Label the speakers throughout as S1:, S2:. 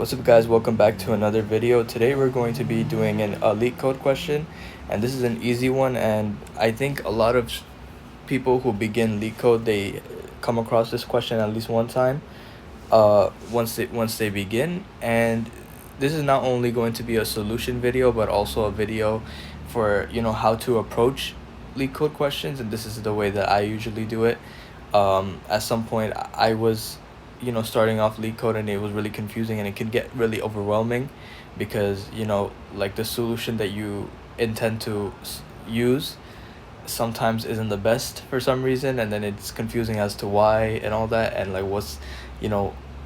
S1: What's up guys, welcome back to another video. Today we're going to be doing a Leetcode question, and this is an easy one, and I think a lot of people who begin Leetcode, they come across this question at least one time once they begin. And this is not only going to be a solution video but also a video for how to approach Leetcode questions, and this is the way that I usually do it. At some point I was starting off Leetcode, and it was really confusing and it can get really overwhelming because like the solution that you intend to use sometimes isn't the best for some reason, and then it's confusing as to why and all that, and like what's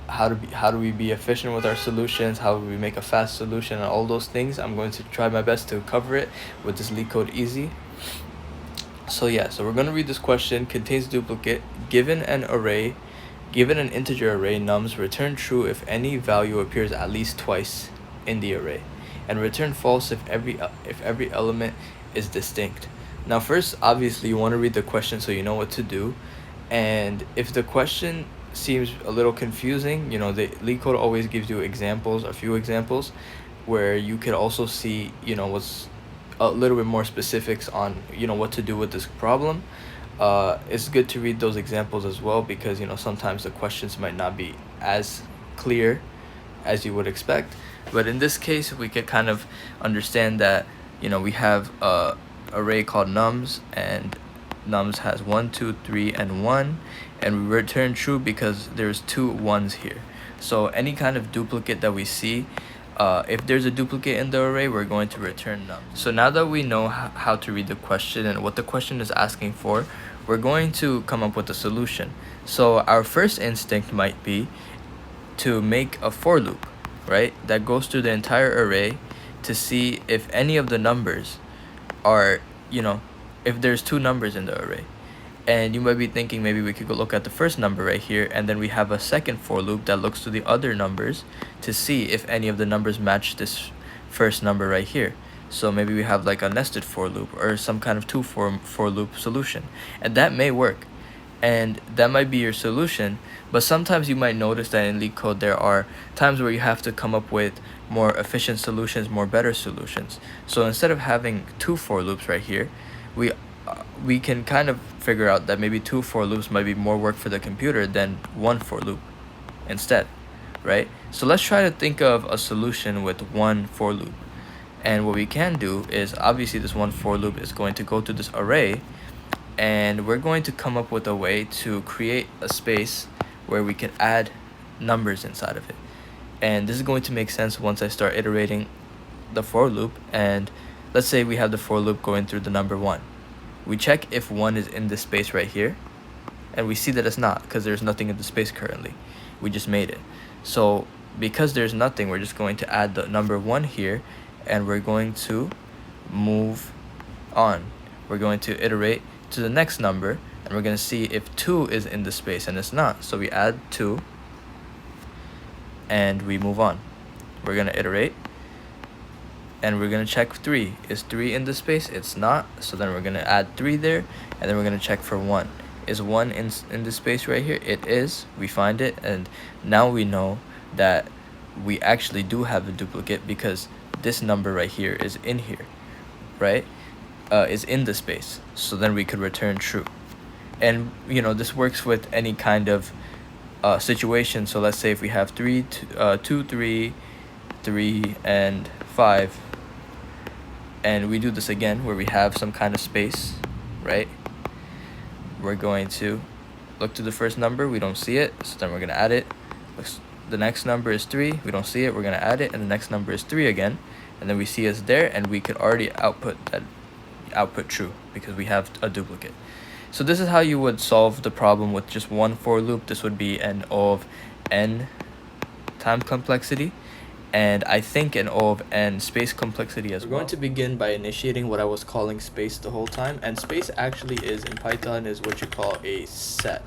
S1: how do we be efficient with our solutions, how do we make a fast solution, and all those things. I'm going to try my best to cover it with this Leetcode easy. So we're going to read this question. Contains duplicate. Given an integer array nums, return true if any value appears at least twice in the array, and return false if every element is distinct. Now first, obviously you want to read the question so you know what to do, and if the question seems a little confusing, the Leetcode always gives you a few examples where you could also see what's a little bit more specifics on what to do with this problem. It's good to read those examples as well, because sometimes the questions might not be as clear as you would expect. But in this case, we could kind of understand that we have a array called nums, and nums has 1, 2, 3, and 1, and we return true because there's two ones here. So any kind of duplicate that we see, if there's a duplicate in the array, we're going to return num. So now that we know how to read the question and what the question is asking for, we're going to come up with a solution. So our first instinct might be to make a for loop, right, that goes through the entire array to see if any of the numbers are, if there's two numbers in the array. And you might be thinking maybe we could go look at the first number right here, and then we have a second for loop that looks to the other numbers to see if any of the numbers match this first number right here. So maybe we have like a nested for loop or some kind of two for loop solution, and that may work, and that might be your solution. But sometimes you might notice that in Leetcode there are times where you have to come up with more efficient solutions, more better solutions. So instead of having two for loops right here, we can kind of figure out that maybe two for loops might be more work for the computer than one for loop instead, right? So let's try to think of a solution with one for loop. And what we can do is, obviously this one for loop is going to go to this array, and we're going to come up with a way to create a space where we can add numbers inside of it. And this is going to make sense once I start iterating the for loop. And let's say we have the for loop going through the number 1. We check if 1 is in this space right here, and we see that it's not, because there's nothing in the space currently. We just made it. So because there's nothing, we're just going to add the number 1 here, and we're going to move on. We're going to iterate to the next number, and we're going to see if 2 is in the space, and it's not. So we add 2 and we move on. We're going to iterate, and we're going to check 3. Is 3 in the space? It's not. So then we're going to add 3 there, and then we're going to check for 1. Is 1 in the space right here? It is. We find it, and now we know that we actually do have a duplicate because this number right here is in here, right? Is in the space. So then we could return true. And this works with any kind of situation. So let's say if we have 2, 3, 3, and 5, and we do this again where we have some kind of space, right? We're going to look to the first number. We don't see it, so then we're going to add it. The next number is 3. We don't see it. We're going to add it, and the next number is 3 again, and then we see it's there, and we could already output true because we have a duplicate. So this is how you would solve the problem with just one for loop. This would be an O of n times complexity, and I think an O of n space complexity as well. We're going to begin by initiating what I was calling space the whole time, and space actually is, in Python, is what you call a set.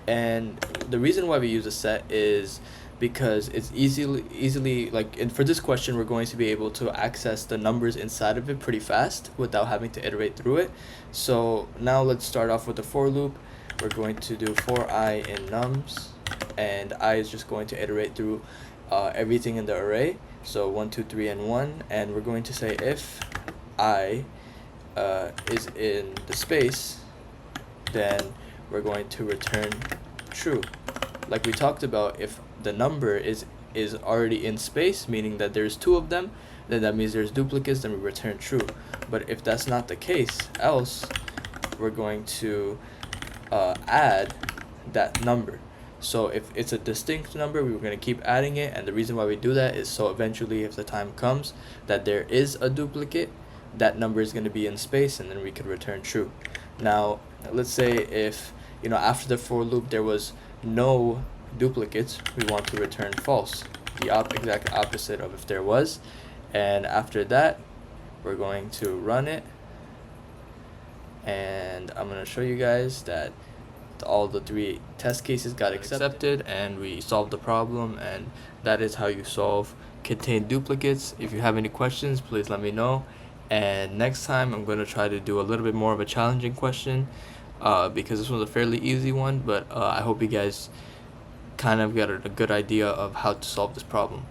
S1: And the reason why we use a set is because it's easily like, and for this question we're going to be able to access the numbers inside of it pretty fast without having to iterate through it. So now let's start off with the for loop. We're going to do for I in nums, and I is just going to iterate through everything in the array, so 1, 2, 3, and 1, and we're going to say if I is in the space, then we're going to return true. Like we talked about, if the number is already in space, meaning that there's 2 of them, then that means there's duplicates, then we return true. But if that's not the case, else we're going to add that number. So if it's a distinct number, we're going to keep adding it, and the reason why we do that is so eventually, if the time comes that there is a duplicate, that number is going to be in space, and then we could return true. Now let's say if after the for loop there was no duplicates, we want to return false, the exact opposite of if there was. And after that, we're going to run it, and I'm going to show you guys that all the 3 test cases got accepted and we solved the problem. And that is how you solve contained duplicates. If you have any questions, please let me know, and next time I'm going to try to do a little bit more of a challenging question, because this was a fairly easy one, but I hope you guys kind of got a good idea of how to solve this problem.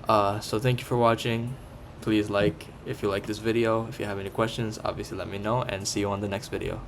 S1: So thank you for watching. Please like if you like this video. If you have any questions, obviously let me know, and see you on the next video.